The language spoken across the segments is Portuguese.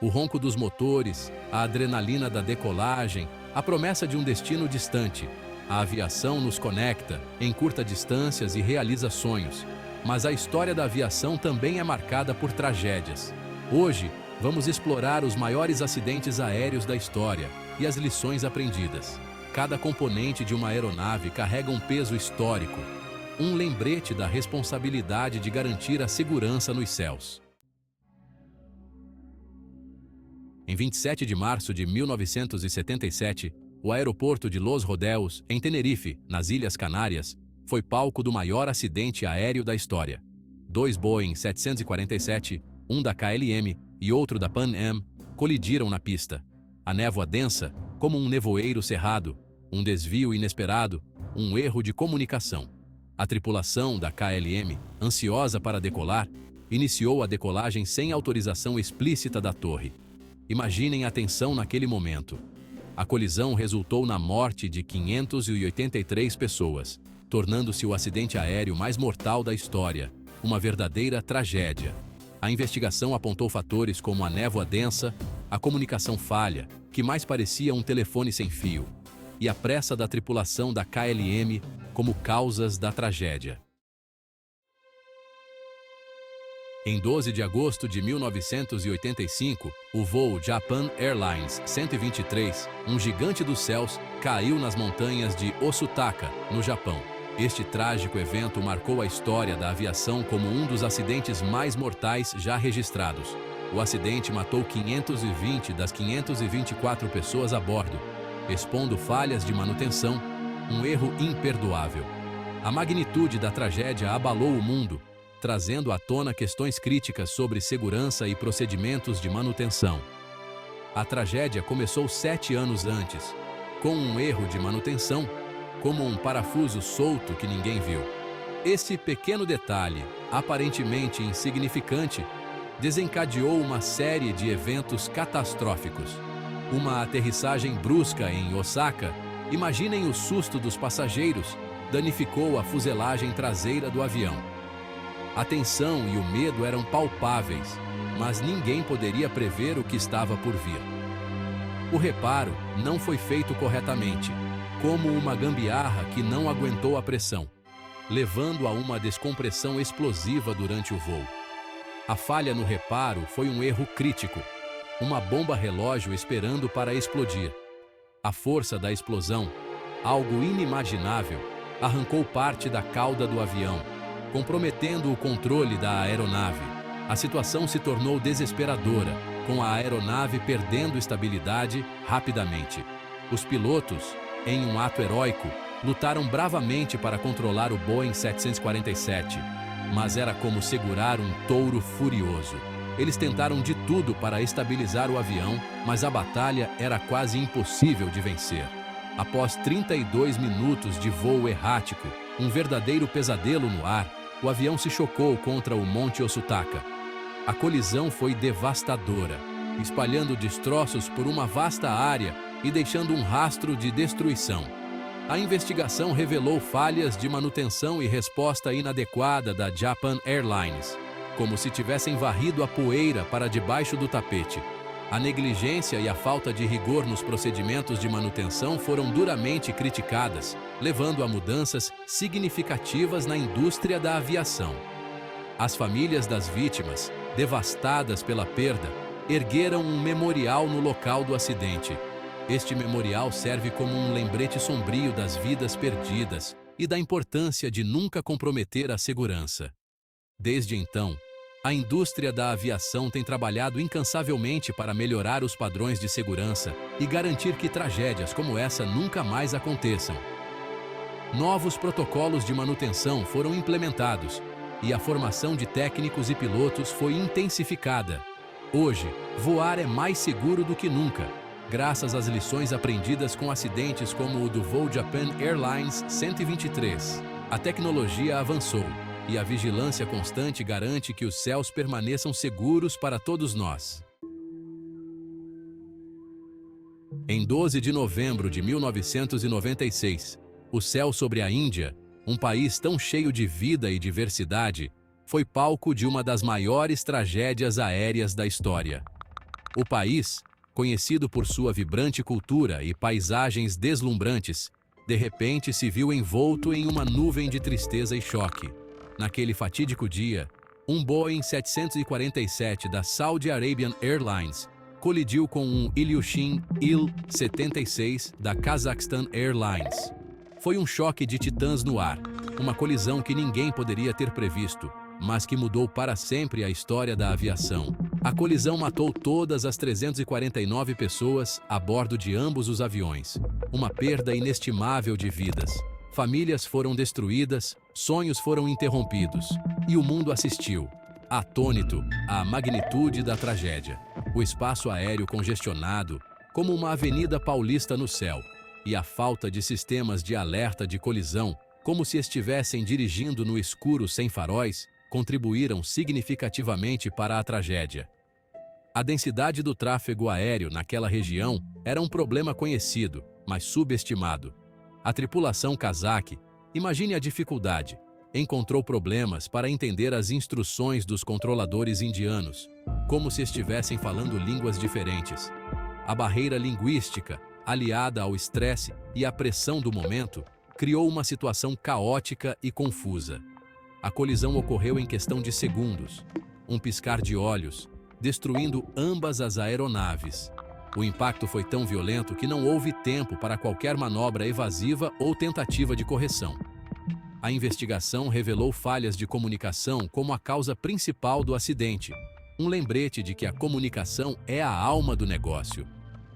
O ronco dos motores, a adrenalina da decolagem, a promessa de um destino distante. A aviação nos conecta, encurta distâncias e realiza sonhos. Mas a história da aviação também é marcada por tragédias. Hoje, vamos explorar os maiores acidentes aéreos da história e as lições aprendidas. Cada componente de uma aeronave carrega um peso histórico, um lembrete da responsabilidade de garantir a segurança nos céus. Em 27 de março de 1977, o aeroporto de Los Rodeos, em Tenerife, nas Ilhas Canárias, foi palco do maior acidente aéreo da história. 2 Boeing 747, um da KLM e outro da Pan Am, colidiram na pista. A névoa densa, como um nevoeiro cerrado, um desvio inesperado, um erro de comunicação. A tripulação da KLM, ansiosa para decolar, iniciou a decolagem sem autorização explícita da torre. Imaginem a tensão naquele momento. A colisão resultou na morte de 583 pessoas, tornando-se o acidente aéreo mais mortal da história, uma verdadeira tragédia. A investigação apontou fatores como a névoa densa, a comunicação falha, que mais parecia um telefone sem fio, e a pressa da tripulação da KLM como causas da tragédia. Em 12 de agosto de 1985, o voo Japan Airlines 123, um gigante dos céus, caiu nas montanhas de Osutaka, no Japão. Este trágico evento marcou a história da aviação como um dos acidentes mais mortais já registrados. O acidente matou 520 das 524 pessoas a bordo, expondo falhas de manutenção, um erro imperdoável. A magnitude da tragédia abalou o mundo, trazendo à tona questões críticas sobre segurança e procedimentos de manutenção. A tragédia começou 7 anos antes, com um erro de manutenção, como um parafuso solto que ninguém viu. Esse pequeno detalhe, aparentemente insignificante, desencadeou uma série de eventos catastróficos. Uma aterrissagem brusca em Osaka, imaginem o susto dos passageiros, danificou a fuselagem traseira do avião. A tensão e o medo eram palpáveis, mas ninguém poderia prever o que estava por vir. O reparo não foi feito corretamente, como uma gambiarra que não aguentou a pressão, levando a uma descompressão explosiva durante o voo. A falha no reparo foi um erro crítico, uma bomba relógio esperando para explodir. A força da explosão, algo inimaginável, arrancou parte da cauda do avião, comprometendo o controle da aeronave. A situação se tornou desesperadora, com a aeronave perdendo estabilidade rapidamente. Os pilotos, em um ato heróico, lutaram bravamente para controlar o Boeing 747, mas era como segurar um touro furioso. Eles tentaram de tudo para estabilizar o avião, mas a batalha era quase impossível de vencer. Após 32 minutos de voo errático, um verdadeiro pesadelo no ar, o avião se chocou contra o Monte Osutaka. A colisão foi devastadora, espalhando destroços por uma vasta área e deixando um rastro de destruição. A investigação revelou falhas de manutenção e resposta inadequada da Japan Airlines, como se tivessem varrido a poeira para debaixo do tapete. A negligência e a falta de rigor nos procedimentos de manutenção foram duramente criticadas, levando a mudanças significativas na indústria da aviação. As famílias das vítimas, devastadas pela perda, ergueram um memorial no local do acidente. Este memorial serve como um lembrete sombrio das vidas perdidas e da importância de nunca comprometer a segurança. Desde então, a indústria da aviação tem trabalhado incansavelmente para melhorar os padrões de segurança e garantir que tragédias como essa nunca mais aconteçam. Novos protocolos de manutenção foram implementados e a formação de técnicos e pilotos foi intensificada. Hoje, voar é mais seguro do que nunca, graças às lições aprendidas com acidentes como o do voo Japan Airlines 123. A tecnologia avançou e a vigilância constante garante que os céus permaneçam seguros para todos nós. Em 12 de novembro de 1996, o céu sobre a Índia, um país tão cheio de vida e diversidade, foi palco de uma das maiores tragédias aéreas da história. O país, conhecido por sua vibrante cultura e paisagens deslumbrantes, de repente se viu envolto em uma nuvem de tristeza e choque. Naquele fatídico dia, um Boeing 747 da Saudi Arabian Airlines colidiu com um Ilyushin Il-76 da Kazakhstan Airlines. Foi um choque de titãs no ar, uma colisão que ninguém poderia ter previsto, mas que mudou para sempre a história da aviação. A colisão matou todas as 349 pessoas a bordo de ambos os aviões, uma perda inestimável de vidas. Famílias foram destruídas, sonhos foram interrompidos, e o mundo assistiu, atônito, à magnitude da tragédia. O espaço aéreo congestionado, como uma avenida paulista no céu, e a falta de sistemas de alerta de colisão, como se estivessem dirigindo no escuro sem faróis, contribuíram significativamente para a tragédia. A densidade do tráfego aéreo naquela região era um problema conhecido, mas subestimado. A tripulação cazaque, imagine a dificuldade, encontrou problemas para entender as instruções dos controladores indianos, como se estivessem falando línguas diferentes. A barreira linguística, aliada ao estresse e à pressão do momento, criou uma situação caótica e confusa. A colisão ocorreu em questão de segundos, um piscar de olhos, destruindo ambas as aeronaves. O impacto foi tão violento que não houve tempo para qualquer manobra evasiva ou tentativa de correção. A investigação revelou falhas de comunicação como a causa principal do acidente, um lembrete de que a comunicação é a alma do negócio.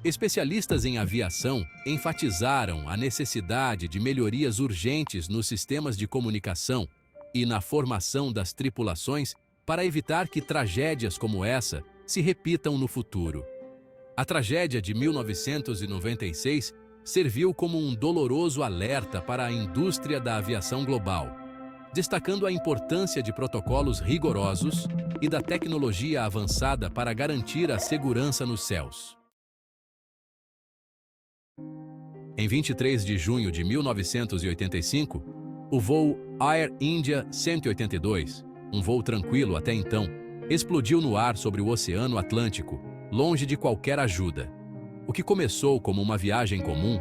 Especialistas em aviação enfatizaram a necessidade de melhorias urgentes nos sistemas de comunicação e na formação das tripulações para evitar que tragédias como essa se repitam no futuro. A tragédia de 1996 serviu como um doloroso alerta para a indústria da aviação global, destacando a importância de protocolos rigorosos e da tecnologia avançada para garantir a segurança nos céus. Em 23 de junho de 1985, o voo Air India 182, um voo tranquilo até então, explodiu no ar sobre o Oceano Atlântico, longe de qualquer ajuda. O que começou como uma viagem comum,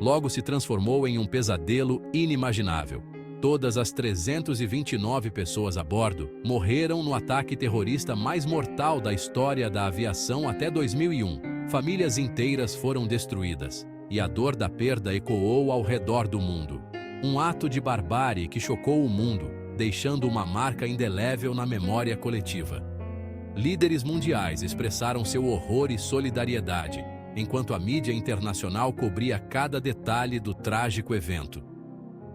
logo se transformou em um pesadelo inimaginável. Todas as 329 pessoas a bordo morreram no ataque terrorista mais mortal da história da aviação até 2001. Famílias inteiras foram destruídas, e a dor da perda ecoou ao redor do mundo. Um ato de barbárie que chocou o mundo, deixando uma marca indelével na memória coletiva. Líderes mundiais expressaram seu horror e solidariedade, enquanto a mídia internacional cobria cada detalhe do trágico evento.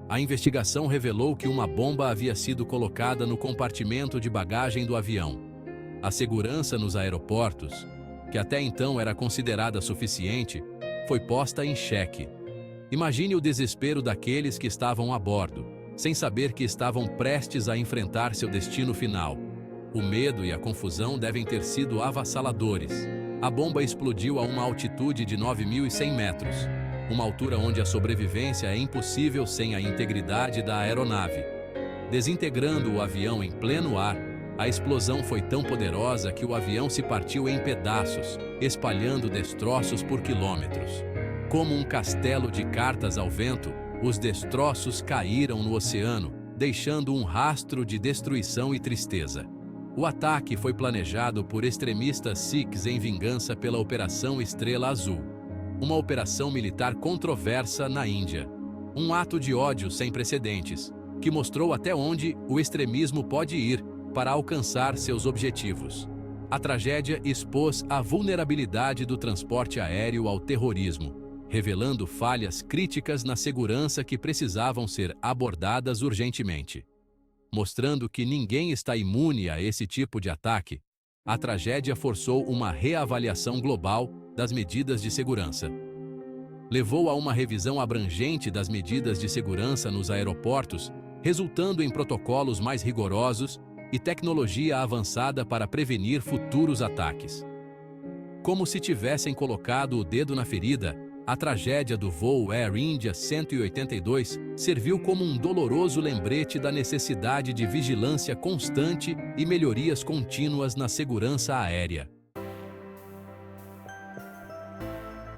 A investigação revelou que uma bomba havia sido colocada no compartimento de bagagem do avião. A segurança nos aeroportos, que até então era considerada suficiente, foi posta em xeque. Imagine o desespero daqueles que estavam a bordo, sem saber que estavam prestes a enfrentar seu destino final. O medo e a confusão devem ter sido avassaladores. A bomba explodiu a uma altitude de 9.100 metros, uma altura onde a sobrevivência é impossível sem a integridade da aeronave. Desintegrando o avião em pleno ar, a explosão foi tão poderosa que o avião se partiu em pedaços, espalhando destroços por quilômetros. Como um castelo de cartas ao vento, os destroços caíram no oceano, deixando um rastro de destruição e tristeza. O ataque foi planejado por extremistas sikhs em vingança pela Operação Estrela Azul, uma operação militar controversa na Índia. Um ato de ódio sem precedentes, que mostrou até onde o extremismo pode ir para alcançar seus objetivos. A tragédia expôs a vulnerabilidade do transporte aéreo ao terrorismo, revelando falhas críticas na segurança que precisavam ser abordadas urgentemente. Mostrando que ninguém está imune a esse tipo de ataque, a tragédia forçou uma reavaliação global das medidas de segurança. Levou a uma revisão abrangente das medidas de segurança nos aeroportos, resultando em protocolos mais rigorosos e tecnologia avançada para prevenir futuros ataques. Como se tivessem colocado o dedo na ferida, a tragédia do voo Air India 182 serviu como um doloroso lembrete da necessidade de vigilância constante e melhorias contínuas na segurança aérea.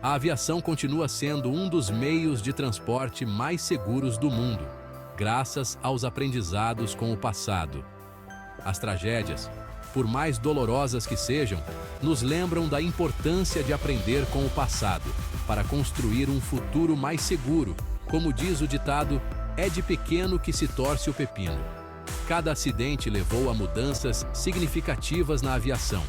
A aviação continua sendo um dos meios de transporte mais seguros do mundo, graças aos aprendizados com o passado. As tragédias, por mais dolorosas que sejam, nos lembram da importância de aprender com o passado, para construir um futuro mais seguro. Como diz o ditado, é de pequeno que se torce o pepino. Cada acidente levou a mudanças significativas na aviação.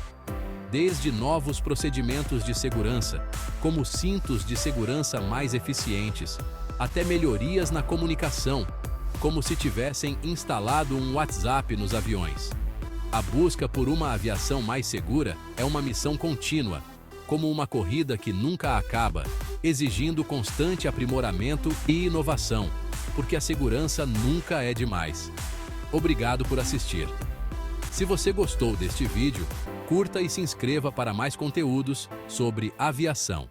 Desde novos procedimentos de segurança, como cintos de segurança mais eficientes, até melhorias na comunicação, como se tivessem instalado um WhatsApp nos aviões. A busca por uma aviação mais segura é uma missão contínua, como uma corrida que nunca acaba, exigindo constante aprimoramento e inovação, porque a segurança nunca é demais. Obrigado por assistir. Se você gostou deste vídeo, curta e se inscreva para mais conteúdos sobre aviação.